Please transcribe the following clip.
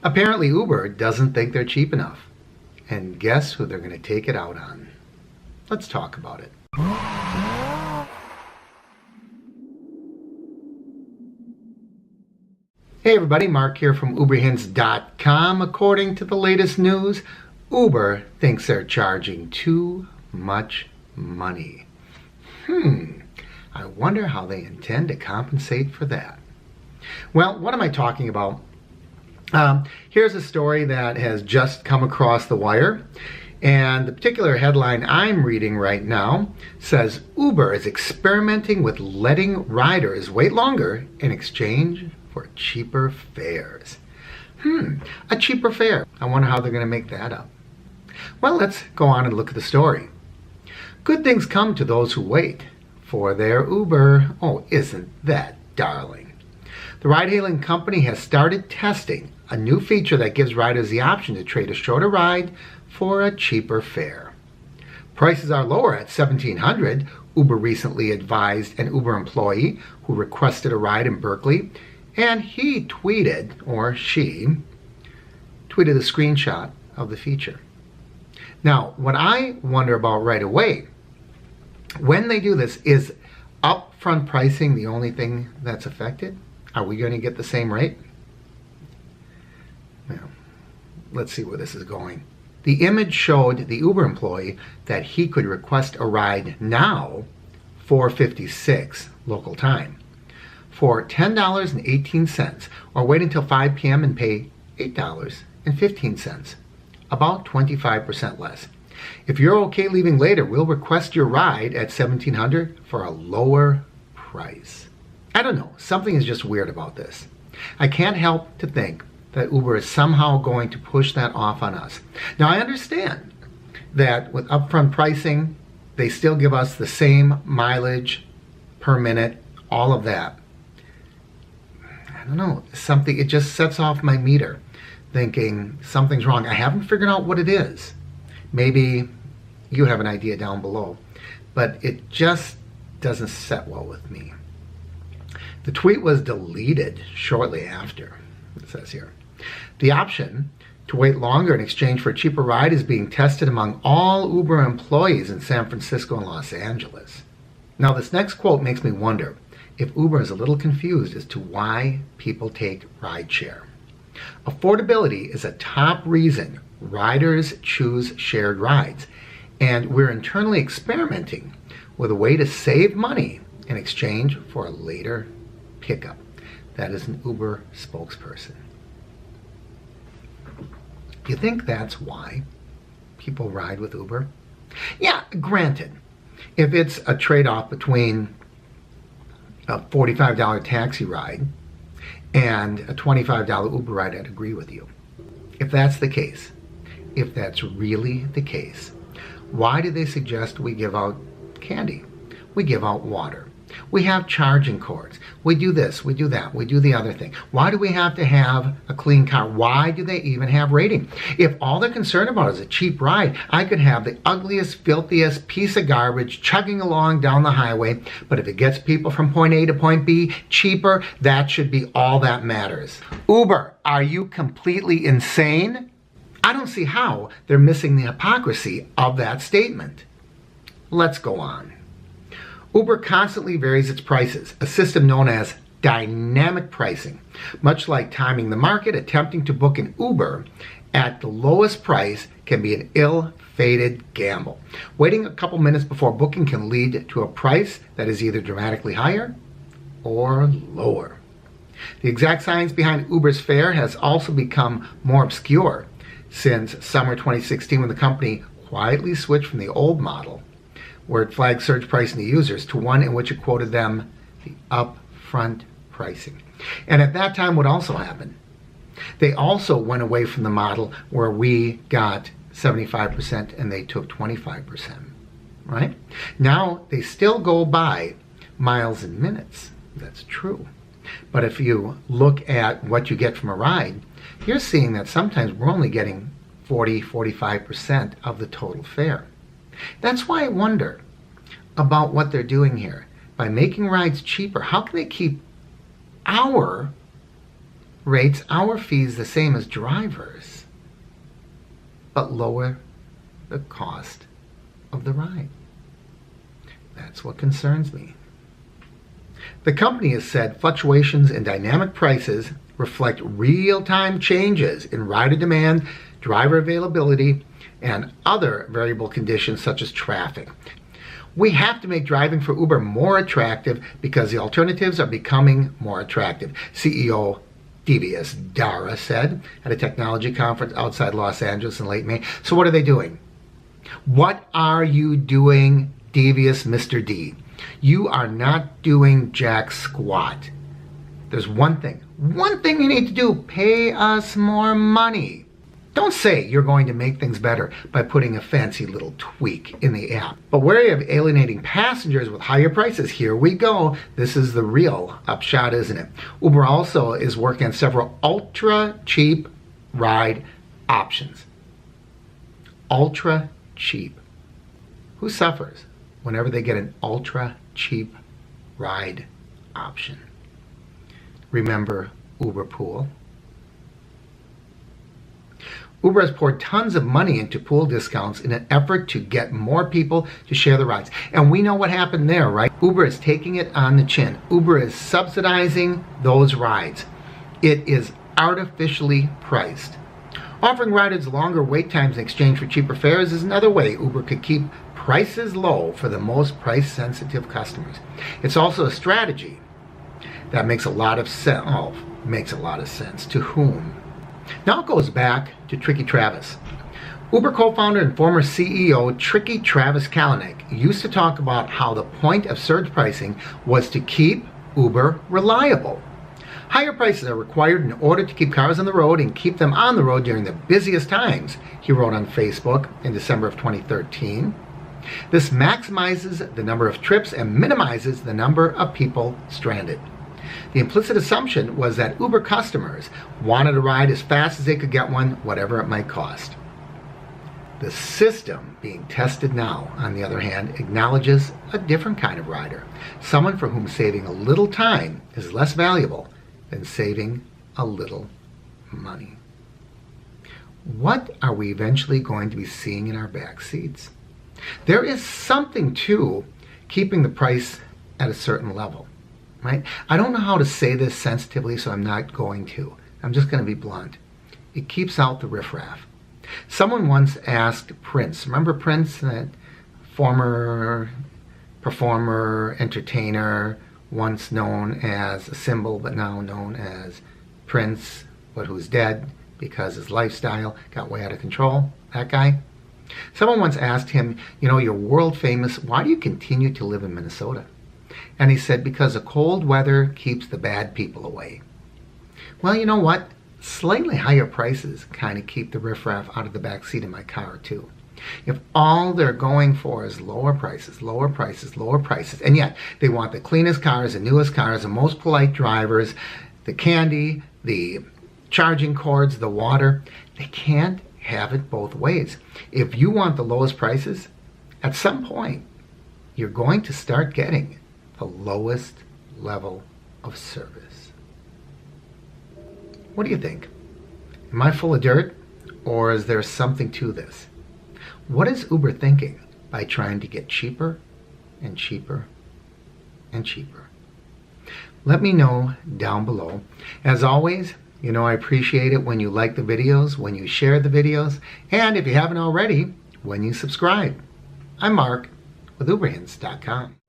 Apparently Uber doesn't think they're cheap enough. And guess who they're going to take it out on? Let's talk about it. Hey everybody, Mark here from uberhints.com. According to the latest news, Uber thinks they're charging too much money. I wonder how they intend to compensate for that. Well, what am I talking about? Here's a story that has just come across the wire, and the particular headline I'm reading right now says Uber is experimenting with letting riders wait longer in exchange for cheaper fares. A cheaper fare. I wonder how they're going to make that up. Well, let's go on and look at the story. Good things come to those who wait for their Uber. Oh, isn't that darling? The ride-hailing company has started testing a new feature that gives riders the option to trade a shorter ride for a cheaper fare. Prices are lower at $1,700, Uber recently advised an Uber employee who requested a ride in Berkeley, and he tweeted, or she tweeted a screenshot of the feature. Now, what I wonder about right away, when they do this, is upfront pricing the only thing that's affected? Are we going to get the same rate? Well, let's see where this is going. The image showed the Uber employee that he could request a ride now, 4:56 local time, for $10.18, or wait until 5 p.m. and pay $8.15, about 25% less. If you're okay leaving later, we'll request your ride at $1,700 for a lower price. I don't know, something is just weird about this. I can't help to think that Uber is somehow going to push that off on us. Now, I understand that with upfront pricing, they still give us the same mileage per minute, all of that. I don't know, it just sets off my meter, thinking something's wrong. I haven't figured out what it is. Maybe you have an idea down below, but it just doesn't set well with me. The tweet was deleted shortly after, it says here. The option to wait longer in exchange for a cheaper ride is being tested among all Uber employees in San Francisco and Los Angeles. Now, this next quote makes me wonder if Uber is a little confused as to why people take rideshare. Affordability is a top reason riders choose shared rides, and we're internally experimenting with a way to save money in exchange for a later pickup. That is an Uber spokesperson. Do you think that's why people ride with Uber? Yeah, granted, if it's a trade-off between a $45 taxi ride and a $25 Uber ride, I'd agree with you. If that's the case, if that's really the case, why do they suggest we give out candy? We give out water. We have charging cords. We do this, we do that, we do the other thing. Why do we have to have a clean car? Why do they even have rating? If all they're concerned about is a cheap ride, I could have the ugliest, filthiest piece of garbage chugging along down the highway, but if it gets people from point A to point B cheaper, that should be all that matters. Uber, are you completely insane? I don't see how they're missing the hypocrisy of that statement. Let's go on. Uber constantly varies its prices, a system known as dynamic pricing. Much like timing the market, attempting to book an Uber at the lowest price can be an ill-fated gamble. Waiting a couple minutes before booking can lead to a price that is either dramatically higher or lower. The exact science behind Uber's fare has also become more obscure since summer 2016, when the company quietly switched from the old model, where it flagged surge pricing to users, to one in which it quoted them the upfront pricing. And at that time, what also happened? They also went away from the model where we got 75% and they took 25%, right? Now, they still go by miles and minutes. That's true. But if you look at what you get from a ride, you're seeing that sometimes we're only getting 40-45% of the total fare. That's why I wonder about what they're doing here. By making rides cheaper, how can they keep our rates hour fees the same as drivers, but lower the cost of the ride. That's what concerns me. The company has said fluctuations in dynamic prices reflect real-time changes in rider demand, driver availability, and other variable conditions such as traffic. We have to make driving for Uber more attractive because the alternatives are becoming more attractive, CEO Devious Dara said at a technology conference outside Los Angeles in late May. So what are they doing? What are you doing, Devious Mr. D? You are not doing jack squat. There's one thing you need to do: pay us more money. Don't say you're going to make things better by putting a fancy little tweak in the app. But wary of alienating passengers with higher prices, here we go. This is the real upshot, isn't it? Uber also is working on several ultra cheap ride options. Ultra cheap. Who suffers whenever they get an ultra cheap ride option? Remember Uber Pool? Uber has poured tons of money into pool discounts in an effort to get more people to share the rides. And we know what happened there, right? Uber is taking it on the chin. Uber is subsidizing those rides. It is artificially priced. Offering riders longer wait times in exchange for cheaper fares is another way Uber could keep prices low for the most price-sensitive customers. It's also a strategy that makes a lot of sense. To whom? Now it goes back to Tricky Travis. Uber co-founder and former CEO Tricky Travis Kalanick used to talk about how the point of surge pricing was to keep Uber reliable. Higher prices are required in order to keep cars on the road and keep them on the road during the busiest times, he wrote on Facebook in December of 2013. This maximizes the number of trips and minimizes the number of people stranded. The implicit assumption was that Uber customers wanted a ride as fast as they could get one, whatever it might cost. The system being tested now, on the other hand, acknowledges a different kind of rider, someone for whom saving a little time is less valuable than saving a little money. What are we eventually going to be seeing in our back seats? There is something to keeping the price at a certain level, right? I don't know how to say this sensitively, so I'm not going to. I'm just going to be blunt. It keeps out the riffraff. Someone once asked Prince, remember Prince, that former performer, entertainer, once known as a symbol, but now known as Prince, but who's dead because his lifestyle got way out of control, that guy? Someone once asked him, you're world famous, why do you continue to live in Minnesota? And he said, because the cold weather keeps the bad people away. Well, you know what? Slightly higher prices kind of keep the riffraff out of the back seat of my car too. If all they're going for is lower prices, lower prices, lower prices, and yet they want the cleanest cars, the newest cars, the most polite drivers, the candy, the charging cords, the water, they can't have it both ways. If you want the lowest prices, at some point, you're going to start getting the lowest level of service. What do you think? Am I full of dirt, or is there something to this? What is Uber thinking by trying to get cheaper and cheaper and cheaper? Let me know down below. As always, I appreciate it when you like the videos, when you share the videos, and if you haven't already, when you subscribe. I'm Mark with Uberhints.com.